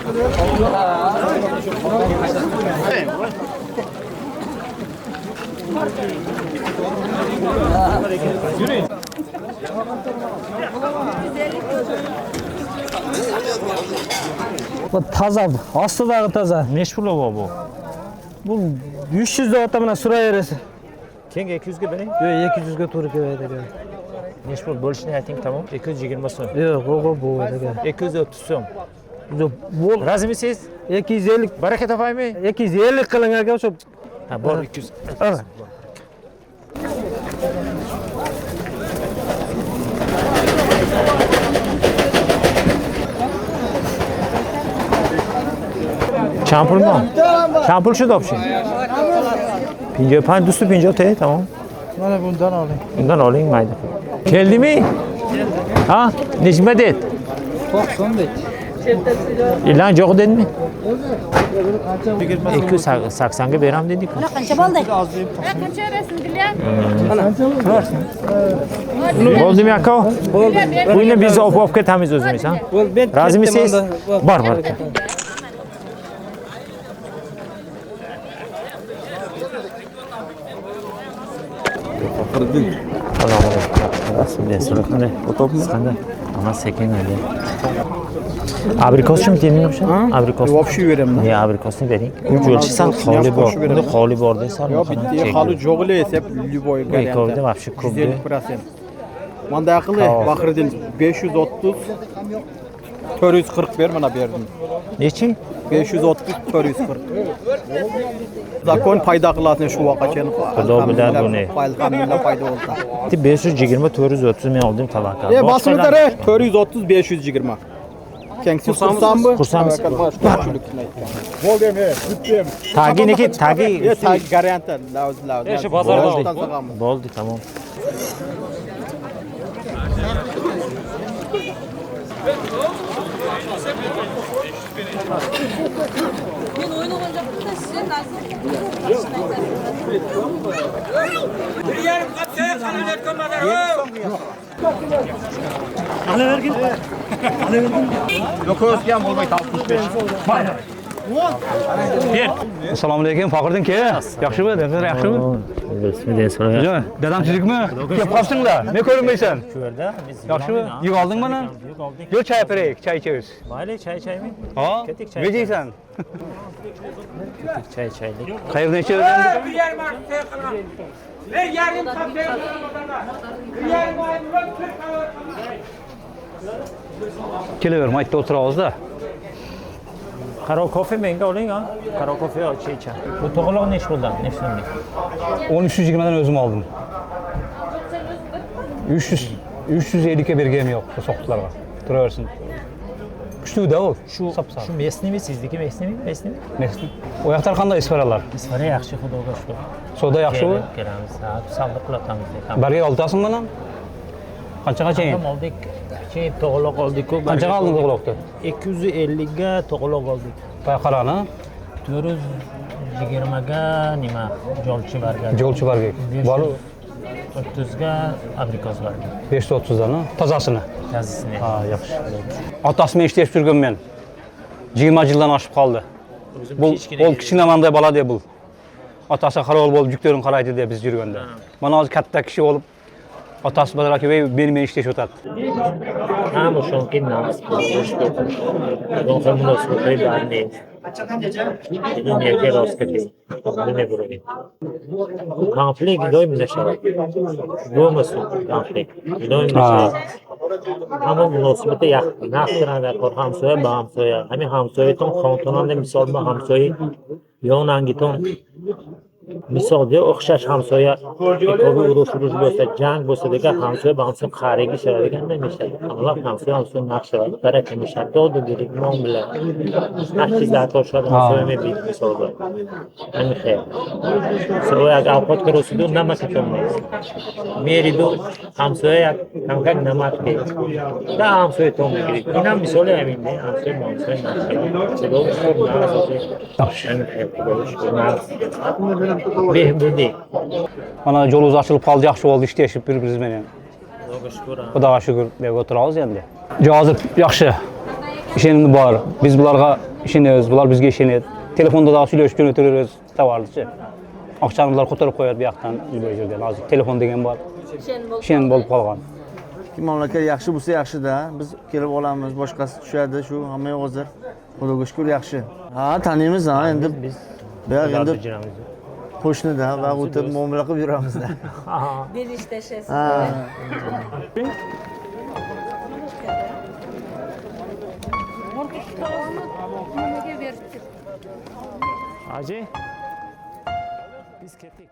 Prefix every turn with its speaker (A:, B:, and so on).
A: Bu taza, aslında taza.
B: Neç pul bu?
A: Bu 300 da tamına sıraya yarası.
B: Keng 200'ge bereyim.
A: Yok 200'ge to'g'ri keladi.
B: Neç pul bo'lishini ayting, tamam. 220 so'm.
A: Yo'q, bu.
B: 230 so'm.
A: Bo'l.
B: Razimisiz?
A: 250.
B: Baraka topaymi?
A: 250 qiling aka shu.
B: Ha, bor 200.
A: Ha.
B: Champur mu? Champur şu da bir şey. 55 düstü 50 tamam.
A: Mana bundan oling.
B: Bundan olayım mayda. Geldi mi? Ha? Necme det?
A: 90 deydi.
B: İlan yok dedin mi? 280'ga beram dedik.
C: Qancha bo'ldi? Qancha berasizlar?
B: Bo'ldi mi aka? Bu yine biz op ketamiz o'zimiz, ha? Razimisiz? Bor. Ama sekin hadi. Abrikos mu dedin yoksa? Abrikos.
D: Vapşı verem.
B: Ne abrikosunu vereyim? Uç ölçü sal xoli bor. Bunda xoli bor desal.
D: Yo bitti halı joğulu hesap Lüboy
B: garantı. Ko'rdi vapshi ko'p.
D: 150%. Manda aqlı Bahrıdin 530 440 ver bana berdim.
B: Neçi?
D: 530 440. Zakon payda qılasın şu vaqaçani.
B: Xudo bilar buni.
D: Alhamdulillah payda olsa.
B: 520 430 men oldim tavakkal.
D: Basımı 430 520. Kengsiz kursam mı?
B: Kursam.
D: Bol dem he. Bittim.
B: Tagi neki tagi.
D: Tagi garantı. Lazım.
B: Eşi pazarda. Boldu tamam.
C: Men o'yin o'ynamoqda sizga nasib.
A: Assalomu alaykum, Faxriddin ke? Yaxshimi? Dazlar yaxshimi?
B: Bismillah.
A: Dadam tuzukmi? Kelib qolsinglar. Ne ko'rinmaysan?
B: Shu yerda biz
A: Yaxshimi? Yeb oldingmi mana? Yo'q, choy beraylik, choy ichamiz.
B: Mayli, choymi?
A: Ha?
B: Ketdik choy.
A: Ne deysan?
B: Choylik.
A: Qayerdan ichavergan? Kelaver, maytda o'tiramiz-da.
B: Qaro kofe menga oling, ha? Qaro kofe icha icha. Bu to'g'riq nech bo'ldi? Nech so'mlik?
A: 1320 dan o'zim oldim. 350 ga berganim yo'q bu soqitlarga. Turaversin. Kuchli-da u.
B: Shu mesnimi sizniki mesnimi?
A: Mesni. O yoqlar qanday isfaralar?
B: Isfara yaxshi, xudoga shukr.
A: Savdo yaxshimi?
B: Kelamiz, savdo qilatamiz.
A: Barga oltasizmi mana? Qanchaga chayin?
B: Oldik. Keyin to'g'riq oldik-ku.
A: Qanchaga olding to'g'riqni?
B: 250 ga to'g'riq oldik.
A: Qarani.
B: 420 ga nima? Jolchi barga.
A: Jolchi barga. Bor
B: 30 ga abrikos barga.
A: 530 dan, tozasini.
B: Tazisini.
A: Ha, yaxshi. Otasini eshitib yurganman. 20 yildan oshib qoldi. Bu kichkinamanday bola deb bu. Otasi halol bo'lib yuklarni qaraydi deb biz yurganda. Mana hozir katta kishi bo'lib otasi bilan aka meni ishlashib o'tadi.
B: Ha, bu shunkin namiz. Bunga munosabat barni. Dunyoga roskati. Buni birovin. Konflikt doim nashar. Bo'lmasa konflikt. Doim nashar. Hamma munosabati yaxshi. Naqdirada hamsoya ba hamsoya. Hamma hamsoyaton xontonanda misol ba hamsoya yonangiton misolga o'xshash hamsoya ekoga urush bo'lsa, jang bo'lsa degan hamsoya ba hamsoya qariga ishlaydiganda mishadi. Alloh hamsoya naqshlar baraka mishadi. Do'du bilik non bilan. Naqshlar to'shadi hamsoya me bit misolga. Ani xayr. So'ya avqat ko'rasidu nima katommaysiz. Merido hamsoya kanka nima qildi. Da hamsoya tomga kirdi. Ina misoli aminde hamsoya hamsoya naqshlar. Behbudi.
A: Mana yo'limiz ochilib qoldi, yaxshi bo'ldi, ishlashib bir-birimiz bilan.
B: Xudoga shukr.
A: Xudoga shukr deb o'tiramiz endi. Hozir yaxshi. Ishonchim bor. Biz bularga işiniz, bular bizge işini. Telefonda da söyleşip götürürüz, da vardı. Akşamlar kotarıp koyar bir yaktan bu yerden. Azı telefon degen var. Şen bolup kalgan.
E: Ki mamlakat yaxshi bo'lsa yaxshi-da. Biz kelib olamiz, boshqasi tushadi, shu hamma yoq hozir. Xudoga shukr yaxshi. Ha, taniymiz ha, endi
B: Biz
E: buyoq endi
B: Jiramiz.
E: qo'shnida va o'tib muomala qilib yuramizda.
C: Beriş teşekkür.
E: Ha.
B: Hacı. Biz ketdik.